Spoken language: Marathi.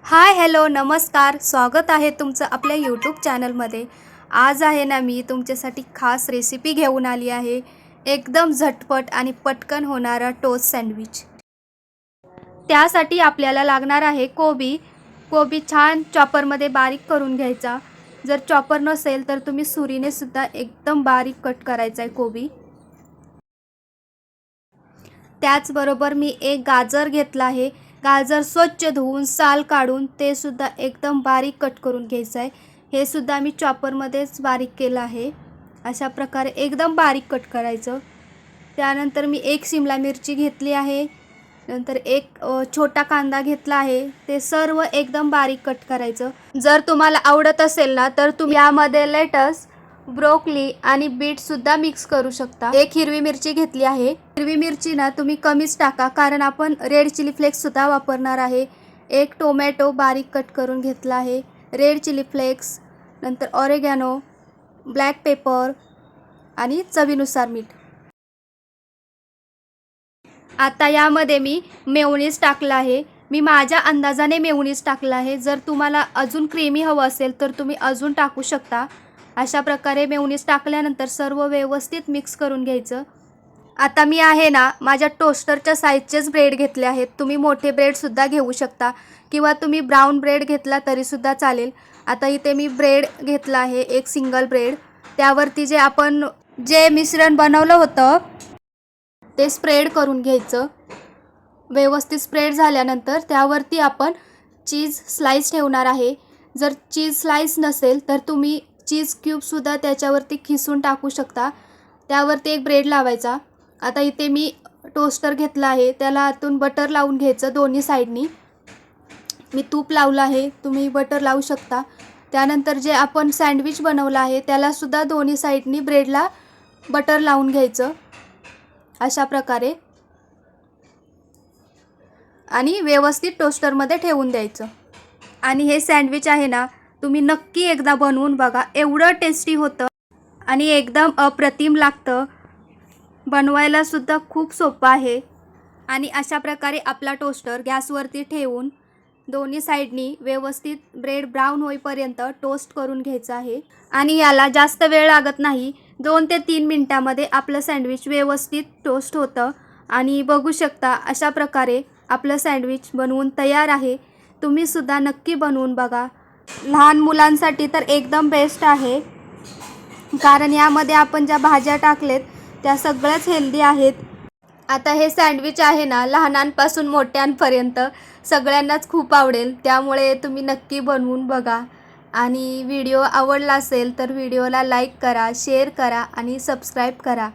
हाय हॅलो नमस्कार, स्वागत आहे तुमचं आपल्या यूट्यूब चॅनलमध्ये। आज आहे ना मी तुमच्यासाठी खास रेसिपी घेऊन आली आहे। एकदम झटपट आणि पटकन होणारा टोस्ट सँडविच। त्यासाठी आपल्याला लागणार आहे कोबी छान चॉपरमध्ये बारीक करून घ्यायचा। जर चॉपर नसेल तर तुम्ही सुरीने सुद्धा एकदम बारीक कट करायचा आहे कोबी। त्याचबरोबर मी एक गाजर घेतला आहे। गाजर स्वच्छ धुवून साल काढून ते सुद्धा एकदम बारीक कट करून घ्यायचं आहे। हे सुद्धा मी चॉपरमध्येच बारीक केलं आहे। अशा प्रकारे एकदम बारीक कट करायचं। त्यानंतर मी एक शिमला मिरची घेतली आहे। नंतर एक छोटा कांदा घेतला आहे। ते सर्व एकदम बारीक कट करायचं। जर तुम्हाला आवडत असेल ना तर तुम्ही यामध्ये लेटस, ब्रोकली आणि बीट सुद्धा मिक्स करू शकता। एक हिरवी मिरची घेतली आहे। हिरवी मिरची ना तुम्ही कमीच टाका कारण आपण रेड चिली फ्लेक्स सुद्धा वापरणार आहे। एक टोमॅटो बारीक कट करून घेतला आहे। रेड चिली फ्लेक्स, नंतर ऑरेगॅनो, ब्लॅक पेपर आणि चवीनुसार मीठ। आता यामध्ये मी मेयोनीज टाकला आहे। मी माझ्या अंदाजाने मेयोनीज टाकला आहे। जर तुम्हाला अजून क्रीमी हवं असेल तर तुम्ही अजून टाकू शकता। अशा प्रकारे मेयोनीज टाकल्यानंतर सर्व व्यवस्थित मिक्स करून घ्यायचं। आता मी आहे ना माझ्या टोस्टरच्या साइजचेच ब्रेड घेतले आहेत। तुम्ही मोठे ब्रेड सुद्धा घेऊ शकता किंवा तुम्ही ब्राउन ब्रेड घेतला तरी सुद्धा चालेल। आता इथे मी ब्रेड घेतला आहे, एक सिंगल ब्रेड। त्यावरती जे मिश्रण बनवलं होतं ते स्प्रेड करून घ्यायचं। व्यवस्थित स्प्रेड झाल्यानंतर त्यावरती आपण चीज स्लाइस ठेवणार आहे। जर चीज स्लाइस नसेल तर तुम्ही चीज क्यूब सुद्धा त्याच्यावरती खिसून टाकू शकता। त्यावरती एक ब्रेड लावायचा। आता इथे मी टोस्टर घेतला आहे, त्याला आतून बटर लावून घ्यायचं दोन्ही साइडनी। मी तूप लावलं आहे, तुम्ही बटर लावू शकता। त्यानंतर जे आपण सँडविच बनवलं आहे त्याला सुद्धा दोन्ही साइडनी ब्रेडला बटर लावून घ्यायचं अशा प्रकारे आणि व्यवस्थित टोस्टरमध्ये ठेवून द्यायचं। आणि हे सँडविच आहे ना तुम्ही नक्की एकदा बनवून बघा। एवढं टेस्टी होतं आणि एकदम अप्रतिम लागतं। बनवायला सुद्धा खूप सोपं आहे। आणि अशा प्रकारे आपला टोस्टर गॅसवरती ठेवून दोन्ही साइडनी व्यवस्थित ब्रेड ब्राउन होईपर्यंत टोस्ट करून घ्यायचं आहे। आणि याला जास्त वेळ लागत नाही, 2 ते 3 मिनिटांमध्ये आपलं सँडविच व्यवस्थित टोस्ट होतं। आणि बघू शकता अशा प्रकारे आपलं सँडविच बनवून तयार आहे। तुम्ही सुद्धा नक्की बनवून बघा। लहान मुलांसाठी तर एकदम बेस्ट आहे कारण यामध्ये आपण ज्या भाज्या टाकलेत त्या सगळ्याच हेल्दी आहेत। आता हे सँडविच आहे ना लहानांपासून मोठ्यांपर्यंत सगळ्यांनाच खूप आवडेल। त्यामुळे तुम्ही नक्की बनवून बघा। आणि व्हिडिओ आवडला असेल तर व्हिडिओला लाईक करा, शेअर करा आणि सबस्क्राईब करा।